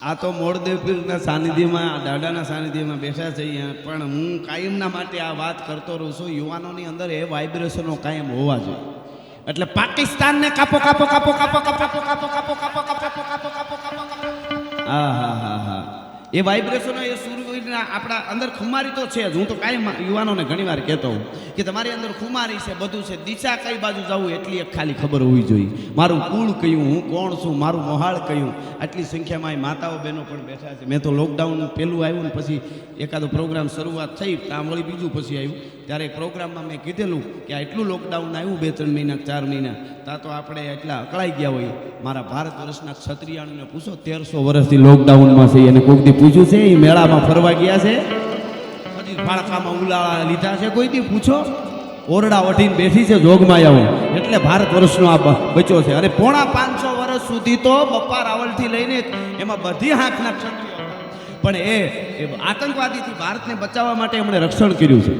આ તો મોરદેવ પીરના સાનિધ્યમાં દાદાના સાનિધ્યમાં બેઠા છે અહીંયા, પણ હું કાયમના માટે આ વાત કરતો રહું છું. યુવાનોની અંદર એ વાઇબ્રેશનો કાયમ હોવા જોઈએ. એટલે પાકિસ્તાનને કાપો કાપો કાપો કાપો કાપો કાપો કાપો કાપો કાપો કાપો કાપો કાપો કાપો. હા હા હા હા, એ વાઇબ્રેશનો એ સૂર્યના આપણા અંદર ખુમારી તો છે જ. હું તો કાયમ યુવાનોને ઘણીવાર કહેતો હોઉં કે તમારી અંદર ખુમારી છે, બધું છે. દિશા કઈ બાજુ જવું એટલી એક ખાલી ખબર હોવી જોઈએ. મારું કુળ કયું, હું કોણ છું, મારું મોહાળ કયું. આટલી સંખ્યામાં માતાઓ બહેનો પણ બેઠા છે. મેં તો લોકડાઉન પહેલું આવ્યું ને પછી એકાદો પ્રોગ્રામ શરૂઆત થઈ, ત્યાં વળી બીજું પછી આવ્યું. ત્યારે પ્રોગ્રામમાં મેં કીધેલું કે આ એટલું લોકડાઉન આવ્યું 2-3 મહિના 4 મહિના, ત્યાં તો આપણે એટલા અકળાઈ ગયા હોય. મારા ભારત વર્ષના ક્ષત્રિયાણીને પૂછો, 1300 વર્ષથી લોકડાઉનમાં છે. એને કોઈક દી પૂછ્યું છે એ મેળામાં ફરવા ગયા છે, હજી ફાળકામાં ઉલાળા લીધા છે, કોઈ દી પૂછો? ઓરડા વટીને બેઠી છે જોગમાયાઓ. એટલે ભારત વર્ષનો આ બચ્યો છે. અને 550 વર્ષ સુધી તો બપ્પા રાવલથી લઈને એમાં બધી હાથના ક્ષત્રિયો, પણ એ આતંકવાદીથી ભારતને બચાવવા માટે એમણે રક્ષણ કર્યું છે.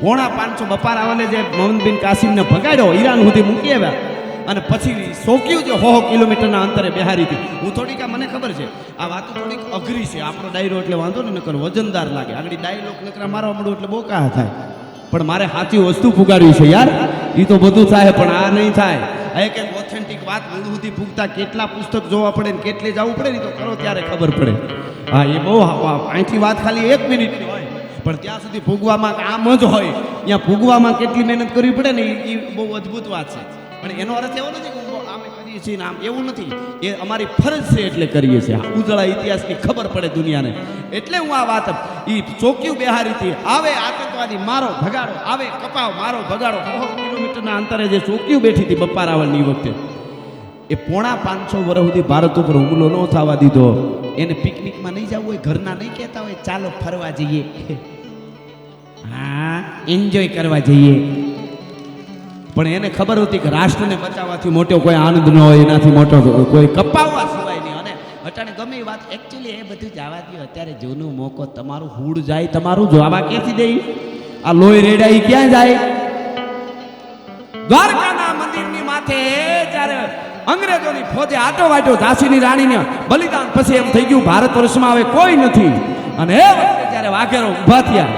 550 બપ્પા રાવલે જે મોહમ્મદ બિન કાસિમને ભગાડ્યો, ઈરાન સુધી મૂકી આવ્યા, અને પછી સોંક્યું છે 100 કિલોમીટરના અંતરે બિહારીથી. હું થોડીક મને ખબર છે આ વાતો થોડીક અઘરી છે. આપણો ડાયરો એટલે વાંધો ને નકર વજનદાર લાગે. આગળ ડાયલોગ નકરા મારવા મળું એટલે બોકા થાય. પણ મારે સાચી વસ્તુ પુગાડવી છે યાર. એ તો બધું થાય પણ આ નહીં થાય. આ એક ઓથેન્ટિક વાત મૂળ સુધી પૂગતા કેટલા પુસ્તક જોવા પડે ને કેટલે જવું પડે ને તો કરો ત્યારે ખબર પડે. હા, એ બહુ અહીંથી વાત ખાલી 1 મિનિટની હોય, પણ ત્યાં સુધી ભૂગવામાં આમ જ હોય. ત્યાં ભૂગવામાં કેટલી મહેનત કરવી પડે ને એ બહુ અદ્ભુત વાત છે. પણ એનો અર્થ એવો નથી કે આમે કરીએ છીએ ને આમ, એવું નથી. એ અમારી ફરજ છે એટલે કરીએ છીએ. ઉજળા ઇતિહાસની ખબર પડે દુનિયાને. એટલે હું આ વાત એ ચોક્યું બિહારીથી આવે આતંકવાદી મારો ભગાડો, આવે કપાવ મારો ભગાડો. 100 કિલોમીટરના અંતરે જે ચોક્યું બેઠી હતી બપ્પા રાવલની વખતે, એ 550 વર્ષ સુધી ભારત ઉપર હુમલો ન થવા દીધો. એને પિકનિકમાં નહીં જવું હોય, ઘરના નહીં કહેતા હોય ચાલો ફરવા જઈએ, હા એન્જોય કરવા જઈએ, પણ એને ખબર હતી કે રાષ્ટ્રને બચાવવાથી મોટો કોઈ આનંદ ન હોય, એનાથી મોટો કોઈ કપાવવા સિવાય નહીં. અને અટાણે ગમે એ વાત એકચ્યુઅલી એ બધું જવા દો. અત્યારે જૂનું મોકો તમારું હુડ જાય, તમારું જવા ક્યાંથી દઈ? આ લોહી રેડાઈ ક્યાં જાય? દ્વારકાના મંદિરની માથે જ્યારે અંગ્રેજોની ફોજે આટો વાટો ઝાંસીની રાણીને બલિદાન પછી એમ થઈ ગયું ભારત વર્ષમાં હવે કોઈ નથી. અને એ વખતે જ્યારે વાઘેરો ઊભા થયા,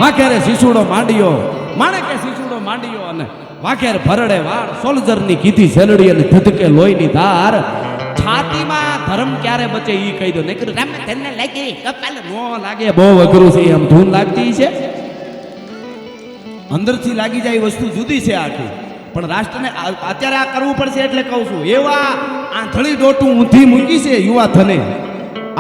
વાઘેરે શીશુડો માંડ્યો, માણેકે શીશુડો માંડ્યો, અને વાઘેર ભરડે વાળ સોલ્જરની કીધી ઝેલડી અને ધધકે લોહીની ધાર. છાતીમાં ધર્મ ક્યારે બચે ઈ કહી દો. નહીં રામ તને લાગે કપાલ નો લાગે, બહુ અઘરું છે. આમ ધૂન લાગતી છે, અંદરથી લાગી જાય વસ્તુ જુદી છે આખી. પણ રાષ્ટ્રને અત્યારે આ કરવું પડશે. એટલે કહું છું, એવા આંધળી ડોટું ઊંધી મૂકી છે યુવા ધને.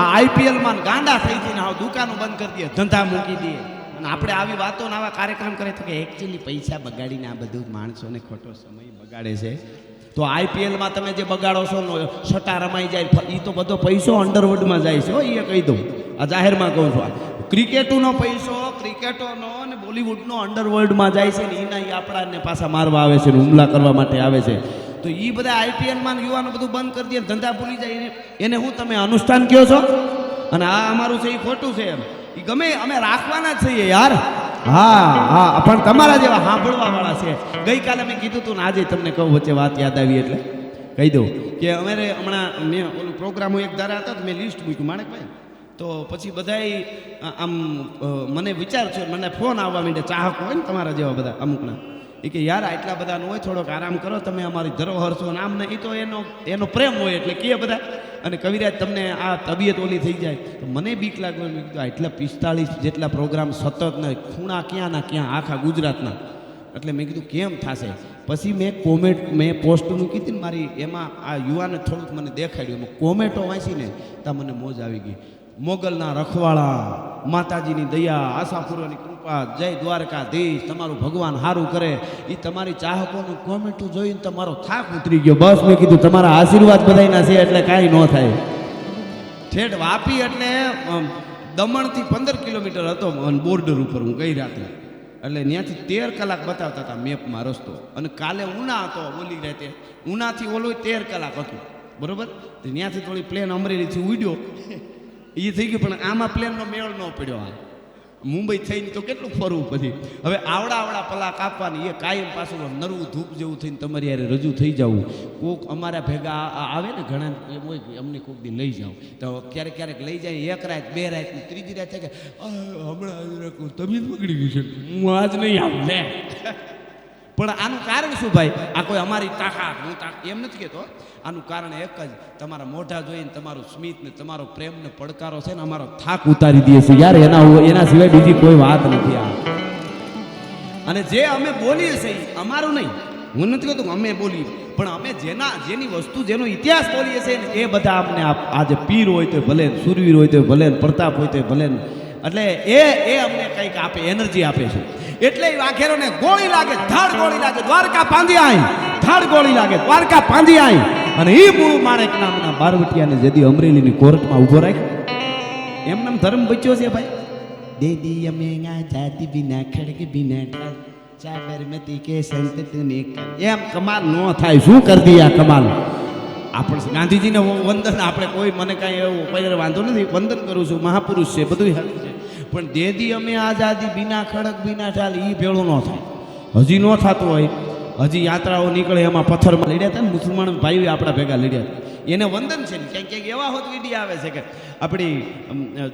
આ આઈપીએલમાં ગાંડા થઈ જઈને હવે દુકાનો બંધ કરી દે, ધંધા મૂકી દે. અને આપણે આવી વાતો આવા કાર્યક્રમ કરે તો કે એકચ્યુઅલી પૈસા બગાડીને આ બધું માણસોને ખોટો સમય બગાડે છે. તો આઈપીએલમાં તમે જે બગાડો છો, સટ્ટા રમાઈ જાય, એ તો બધો પૈસો અંડરવુડમાં જાય છે. એ કહી દઉં, આ જાહેરમાં કહું છું. ક્રિકેટનો પૈસો ક્રિકેટોનો અને બોલિવૂડનો અંડરવર્લ્ડમાં જાય છે ને એના આપણાને પાછા મારવા આવે છે ને હુમલા કરવા માટે આવે છે. તો એ બધા આઈપીએલમાં યુવાનો બધું બંધ કરી દે, ધંધા ભૂલી જાય. એને હું તમે અનુષ્ઠાન કહો છો? અને આ અમારું છે એ ખોટું છે. એમ એ ગમે અમે રાખવાના જ છીએ યાર. હા હા, પણ તમારા જેવા સાંભળવા વાળા છે. ગઈકાલે મેં કીધું હતું ને આજે તમને કહું, વચ્ચે વાત યાદ આવી એટલે કહી દઉં કે અમારે હમણાં મેં ઓલું પ્રોગ્રામો એક ધારા હતા તો મેં લિસ્ટ મૂક્યું માણેકભાઈ. તો પછી બધાય આમ મને વિચાર છે, મને ફોન આવવા માંડે, ચાહકો હોય ને તમારા જેવા બધા અમુકના, એ કે યાર આટલા બધા ન હોય, થોડોક આરામ કરો, તમે અમારી ધરોહર છો ને આમ ને. એ તો એનો પ્રેમ હોય એટલે કે બધા. અને કવિરાજ તમને આ તબિયત ઓલી થઈ જાય તો મને બીક લાગવા. મેં કીધું એટલા 45 જેટલા પ્રોગ્રામ સતત ને ખૂણા ક્યાં ના ક્યાં આખા ગુજરાતના. એટલે મેં કીધું કેમ થશે. પછી મેં પોસ્ટ મૂકી હતી ને મારી, એમાં આ યુવાને થોડુંક મને દેખાડ્યું. એમાં કોમેન્ટો વાંચીને ત્યાં મને મોજ આવી ગઈ. મોગલના રખવાળા, માતાજીની દયા, આશાપુરોની કૃપા, જય દ્વારકાધીશ, તમારું ભગવાન સારું કરે. એ તમારી ચાહકોની કોમેન્ટો જોઈને તમારો થાક ઉતરી ગયો. બસ મેં કીધું તમારા આશીર્વાદ બધાયના છે એટલે કાંઈ ન થાય. ઠેઠ વાપી એટલે દમણથી 15 કિલોમીટર હતો બોર્ડર ઉપર હું ગઈ રાત્રે. એટલે ત્યાંથી 13 કલાક બતાવતા હતા મેપમાં રસ્તો. અને કાલે ઉના હતો, ઓલી રાતે ઉનાથી ઓલું 13 કલાક હતું, બરોબર. ત્યાંથી થોડી પ્લેન અમરેલીથી ઉડ્યો, એ થઈ ગયું. પણ આમાં પ્લેનનો મેળ ન પડ્યો. મુંબઈ થઈને તો કેટલું ફરવું પછી. હવે આવડા પલા કાપવાની એ કાયમ પાછું નરવું ધૂપ જેવું થઈને તમારી યારે રજૂ થઈ જવું. કોક અમારા ભેગા આવે ને ઘણા એમ હોય કે અમને કોક દી લઈ જાઓ તો ક્યારેક લઈ જાય 1 રાત 2 રાત ત્રીજી રાત થાય કે હમણાં તબિયત બગડી ગઈ છે હું આજ નહીં આવું લે. પણ આનું કારણ શું ભાઈ? આ કોઈ અમારી તાકાત હું એમ નથી કહેતો. આનું કારણ એક જ, તમારા મોઢા જોઈને તમારું સ્મિત ને તમારો પ્રેમ ને પડકારો છે ને અમારો થાક ઉતારી દે છે યાર. એના સિવાય બીજી કોઈ વાત નથી આ. અને જે અમે બોલીએ છીએ અમારું નહીં, હું નથી કહેતો અમે બોલીએ, પણ અમે જેની વસ્તુ જેનો ઇતિહાસ બોલીએ છીએ ને એ બધા અમને આજે પીર હોય તો ભલે, સુરવીર હોય તો ભલે, પ્રતાપ હોય તો ભલે, એટલે એ અમને કંઈક આપે, એનર્જી આપે છે. એટલે વાઘેરોને ગોળી લાગે, ધાડ ગોળી લાગે, દ્વારકા પાંધી આઈ, ધાડ ગોળી લાગે, દ્વારકા પાંધી આઈ. અને એ મૂળ માણેક નામના બારવટિયાને જેદી અમરેલીની કોર્ટમાં ઊભો રાખ્યો, એમ નામ ધર્મ બચ્યો છે ભાઈ. દેદી અમે જાતિ બિના ખડગ બિના સાબરમતી કે સંત તુને, એમ કમાલ નો થાય. શું કરી દી આ કમાલ? આપણે ગાંધીજીને વંદન, આપણે કોઈ મને કાંઈ એવું કોઈ વાંધો નથી, વંદન કરું છું, મહાપુરુષ છે, બધું સારું છે. પણ દેદી અમે આઝાદી બિના ખડક બિના ચાલ એ ભેળું ન થાય. હજી ન થતું હોય, હજી યાત્રાઓ નીકળે એમાં પથ્થરમાં લડ્યા હતા ને મુસલમાન ભાઈઓ આપણા ભેગા લડ્યા હતા, એને વંદન છે ને. ક્યાંક એવા હોત વિડીયો આવે છે કે આપણી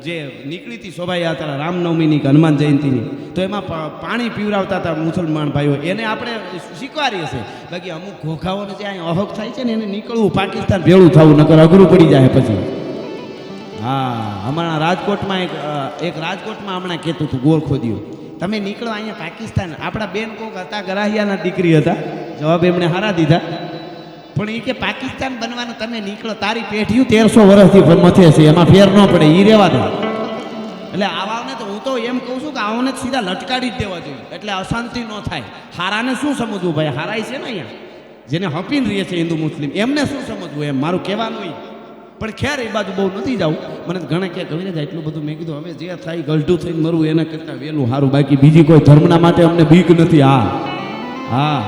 જે નીકળી હતી શોભાયાત્રા રામનવમીની કે હનુમાન જયંતિની, તો એમાં પાણી પીવડાવતા હતા મુસલમાન ભાઈઓ, એને આપણે સ્વીકારીએ છીએ. બાકી અમુક ઘોઘાઓને જે અહીં અહક થાય છે ને એને નીકળવું પાકિસ્તાન ભેળું થવું, નકર અઘરું પડી જાય પછી. હા, હમણાં રાજકોટમાં એક રાજકોટમાં હમણાં કહેતું હતું ગોરખોદીઓ, તમે નીકળો અહીંયા પાકિસ્તાન. આપણા બેન કોક હતા, ગરાહિયાના દીકરી હતા, જવાબ એમણે હારા દીધા. પણ એ કે પાકિસ્તાન બનવાનું તમે નીકળો, તારી પેઢીઓ 1300 વર્ષથી મથે છે, એમાં ફેર ન પડે, એ રહેવા દે. એટલે આવાને તો હું તો એમ કહું છું કે આવાને સીધા લટકાડી જ દેવા જોઈએ, એટલે અશાંતિ ન થાય. હારાને શું સમજવું ભાઈ? હારાય છે ને અહીંયા જેને હપીને રહીએ છે હિન્દુ મુસ્લિમ, એમને શું સમજવું એમ મારું કહેવાનું. પણ ખેર એ બાજુ બહુ નથી જવું. મને ઘણા ક્યાં કવિને જાય એટલું બધું મેં કીધું હવે જે થાય ગલઢું થઈને મરવું એના કરતાં વહેલું સારું. બાકી બીજી કોઈ ધર્મના માટે અમને બીક નથી. હા,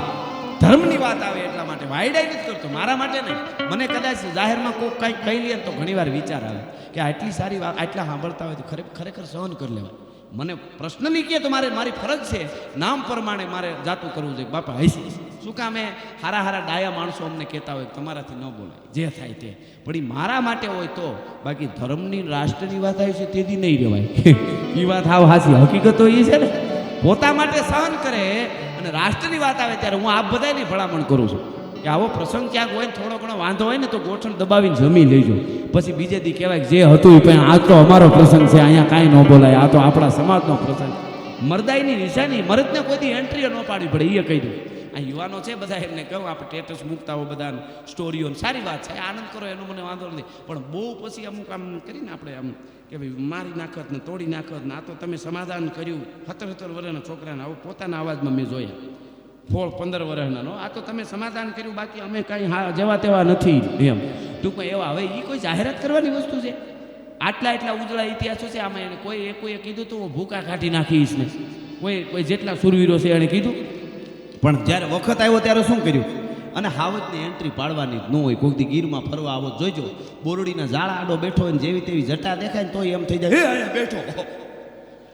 ધર્મની વાત આવે એટલા માટે વાયડાઈ નથી કરતો, મારા માટે નહીં. મને કદાચ જાહેરમાં કોઈ કંઈક કહી લે તો ઘણી વાર વિચાર આવે કે આટલી સારી વાત આટલા સાંભળતા હોય તો ખરેખર સહન કરી લેવાય. મને પ્રશ્ન નહીં કહે તો મારી ફરજ છે, નામ પ્રમાણે મારે જાતું કરવું જોઈએ. બાપા હસી શું કામે હારા ડાયા માણસો અમને કહેતા હોય તમારાથી ન બોલાય, જે થાય તે. પણ એ મારા માટે હોય તો, બાકી ધર્મની રાષ્ટ્રની વાત આવી છે તેથી નહીં રહેવાય. એ વાત હાવ હાસી, હકીકત તો એ છે ને. પોતા માટે સહન કરે અને રાષ્ટ્રની વાત આવે ત્યારે હું આ બધાની ભલામણ કરું છું કે આવો પ્રસંગ ક્યાંક હોય ને થોડો ઘણો વાંધો હોય ને તો ગોઠણ દબાવીને જમી લેજો. પછી બીજે દી કહેવાય જે હતું પણ આ તો અમારો પ્રસંગ છે, અહીંયા કાંઈ ન બોલાય, આ તો આપણા સમાજનો પ્રસંગ. મરદાઈની નિશાની, મરદને કોઈ એન્ટ્રીઓ ન પાડવી પડે, એ કહી દઉં. આ યુવાનો છે બધા, એમને કહું આપણે સ્ટેટસ મૂકતા હો બધા સ્ટોરીઓ, સારી વાત છે, આનંદ કરો, એનો મને વાંધો નથી. પણ બહુ પછી અમુક આમ કરીને આપણે આમ કે ભાઈ મારી નાખત ને તોડી નાખત ને, આ તો તમે સમાધાન કર્યું 17 વર્ષના છોકરાને, આવું પોતાના અવાજમાં મેં જોયા. 15 વર્ષના, આ તો તમે સમાધાન કર્યું, બાકી અમે કાંઈ જેવા તેવા નથી એમ ટૂંકમાં એવા. હવે એ કોઈ જાહેરાત કરવાની વસ્તુ છે? આટલા ઉજળા ઇતિહાસો છે આમાં. એને કોઈએ કીધું તો ભૂકા કાઢી નાખીશ ને, કોઈ જેટલા સુરવીરો છે એણે કીધું. પણ જ્યારે વખત આવ્યો ત્યારે શું કર્યું? અને હાવજની એન્ટ્રી પાડવાની જ ન હોય. કોઈક દી ગીરમાં ફરવા આવો જોઈજો, બોરડીના ઝાડા આડો બેઠો હોય ને જેવી તેવી જટા દેખાય ને તો એમ થઈ જાય હે અહીંયા બેઠો,